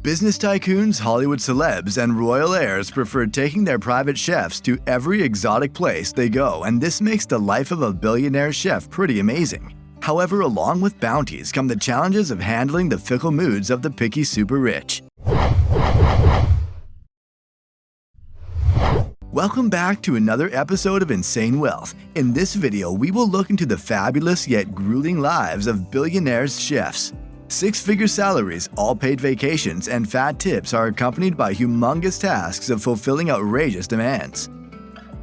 Business tycoons, Hollywood celebs, and royal heirs prefer taking their private chefs to every exotic place they go, and this makes the life of a billionaire chef pretty amazing. However, along with bounties come the challenges of handling the fickle moods of the picky super rich. Welcome back to another episode of Insane Wealth. In this video, we will look into the fabulous yet grueling lives of billionaires chefs. Six-figure salaries, all-paid vacations, and fat tips are accompanied by humongous tasks of fulfilling outrageous demands.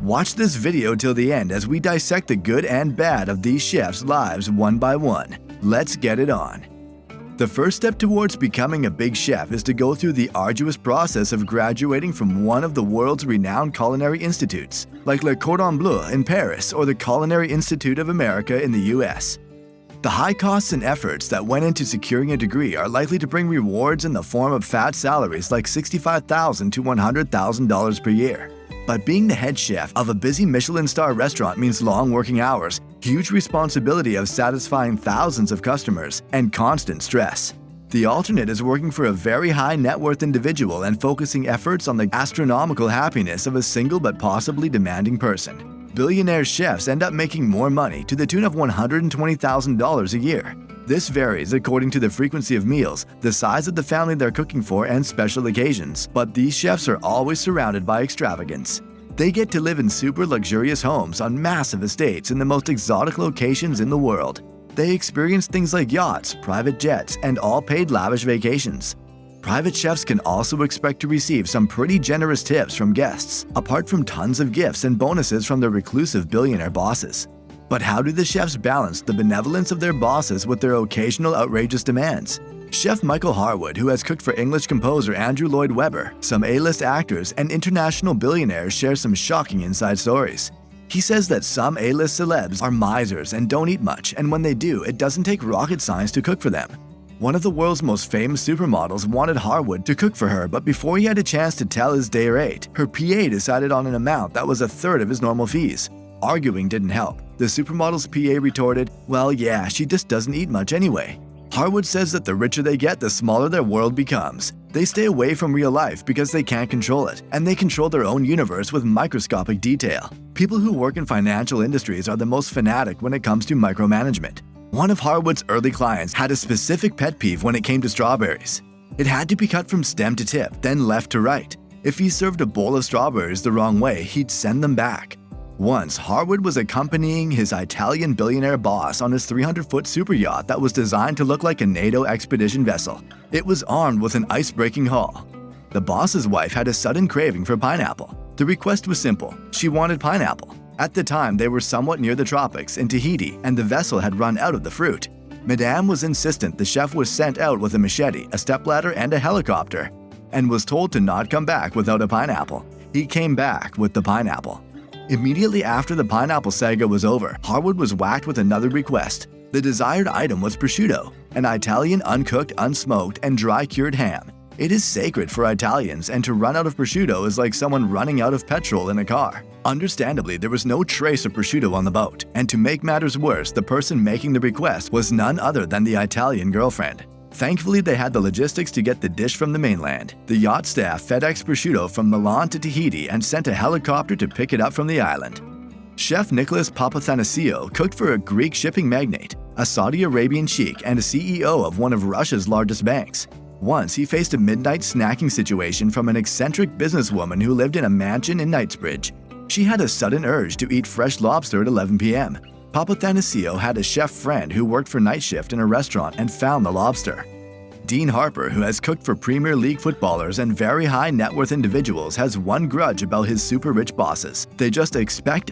Watch this video till the end as we dissect the good and bad of these chefs' lives one by one. Let's get it on. The first step towards becoming a big chef is to go through the arduous process of graduating from one of the world's renowned culinary institutes, like Le Cordon Bleu in Paris or the Culinary Institute of America in the US. The high costs and efforts that went into securing a degree are likely to bring rewards in the form of fat salaries like $65,000 to $100,000 per year. But being the head chef of a busy Michelin star restaurant means long working hours, huge responsibility of satisfying thousands of customers, and constant stress. The alternate is working for a very high net worth individual and focusing efforts on the astronomical happiness of a single but possibly demanding person. Billionaire chefs end up making more money to the tune of $120,000 a year. This varies according to the frequency of meals, the size of the family they're cooking for, and special occasions, but these chefs are always surrounded by extravagance. They get to live in super luxurious homes on massive estates in the most exotic locations in the world. They experience things like yachts, private jets, and all-paid lavish vacations. Private chefs can also expect to receive some pretty generous tips from guests, apart from tons of gifts and bonuses from their reclusive billionaire bosses. But how do the chefs balance the benevolence of their bosses with their occasional outrageous demands? Chef Michael Harwood, who has cooked for English composer Andrew Lloyd Webber, some A-list actors, and international billionaires, shares some shocking inside stories. He says that some A-list celebs are misers and don't eat much, and when they do, it doesn't take rocket science to cook for them. One of the world's most famous supermodels wanted Harwood to cook for her, but before he had a chance to tell his day rate, her PA decided on an amount that was a third of his normal fees. Arguing didn't help. The supermodel's PA retorted, "Well, yeah, she just doesn't eat much anyway." Harwood says that the richer they get, the smaller their world becomes. They stay away from real life because they can't control it, and they control their own universe with microscopic detail. People who work in financial industries are the most fanatic when it comes to micromanagement. One of Harwood's early clients had a specific pet peeve when it came to strawberries. It had to be cut from stem to tip, then left to right. If he served a bowl of strawberries the wrong way, he'd send them back. Once, Harwood was accompanying his Italian billionaire boss on his 300-foot super yacht that was designed to look like a NATO expedition vessel. It was armed with an ice-breaking hull. The boss's wife had a sudden craving for pineapple. The request was simple. She wanted pineapple. At the time, they were somewhat near the tropics in Tahiti, and the vessel had run out of the fruit. Madame was insistent the chef was sent out with a machete, a stepladder, and a helicopter, and was told to not come back without a pineapple. He came back with the pineapple. Immediately after the pineapple saga was over, Harwood was whacked with another request. The desired item was prosciutto, an Italian uncooked, unsmoked, and dry-cured ham. It is sacred for Italians, and to run out of prosciutto is like someone running out of petrol in a car. Understandably, there was no trace of prosciutto on the boat, and to make matters worse, the person making the request was none other than the Italian girlfriend. Thankfully, they had the logistics to get the dish from the mainland. The yacht staff FedExed prosciutto from Milan to Tahiti and sent a helicopter to pick it up from the island. Chef Nicholas Papathanassiou cooked for a Greek shipping magnate, a Saudi Arabian sheikh, and a CEO of one of Russia's largest banks. Once, he faced a midnight snacking situation from an eccentric businesswoman who lived in a mansion in Knightsbridge. She had a sudden urge to eat fresh lobster at 11 p.m. Papathanassiou had a chef friend who worked for night shift in a restaurant and found the lobster. Dean Harper, who has cooked for Premier League footballers and very high net worth individuals, has one grudge about his super rich bosses. They just expect,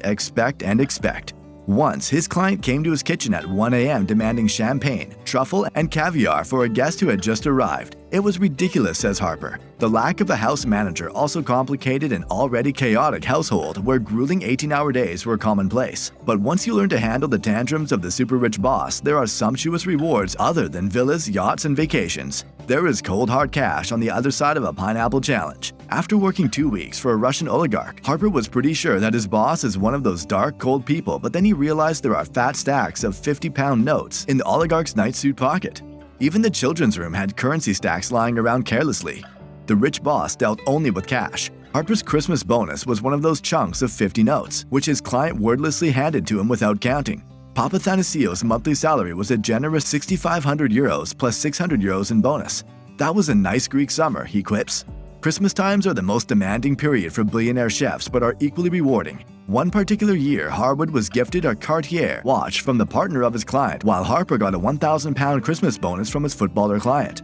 and expect. Once, his client came to his kitchen at 1 a.m. demanding champagne, truffle, and caviar for a guest who had just arrived. It was ridiculous, says Harper. The lack of a house manager also complicated an already chaotic household where grueling 18-hour days were commonplace. But once you learn to handle the tantrums of the super-rich boss, there are sumptuous rewards other than villas, yachts, and vacations. There is cold hard cash on the other side of a pineapple challenge. After working 2 weeks for a Russian oligarch, Harper was pretty sure that his boss is one of those dark, cold people, but then he realized there are fat stacks of 50-pound notes in the oligarch's night suit pocket. Even the children's room had currency stacks lying around carelessly. The rich boss dealt only with cash. Harper's Christmas bonus was one of those chunks of 50 notes, which his client wordlessly handed to him without counting. Papa Thanasio's monthly salary was a generous 6,500 euros plus 600 euros in bonus. That was a nice Greek summer, he quips. Christmas times are the most demanding period for billionaire chefs but are equally rewarding. One particular year, Harwood was gifted a Cartier watch from the partner of his client, while Harper got a £1,000 Christmas bonus from his footballer client.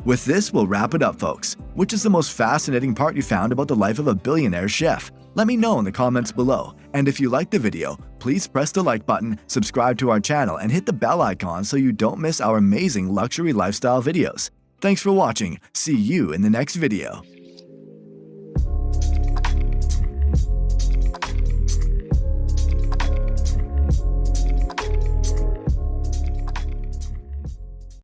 With this, we'll wrap it up, folks. Which is the most fascinating part you found about the life of a billionaire chef? Let me know in the comments below. And if you liked the video, please press the like button, subscribe to our channel, and hit the bell icon so you don't miss our amazing luxury lifestyle videos. Thanks for watching. See you in the next video.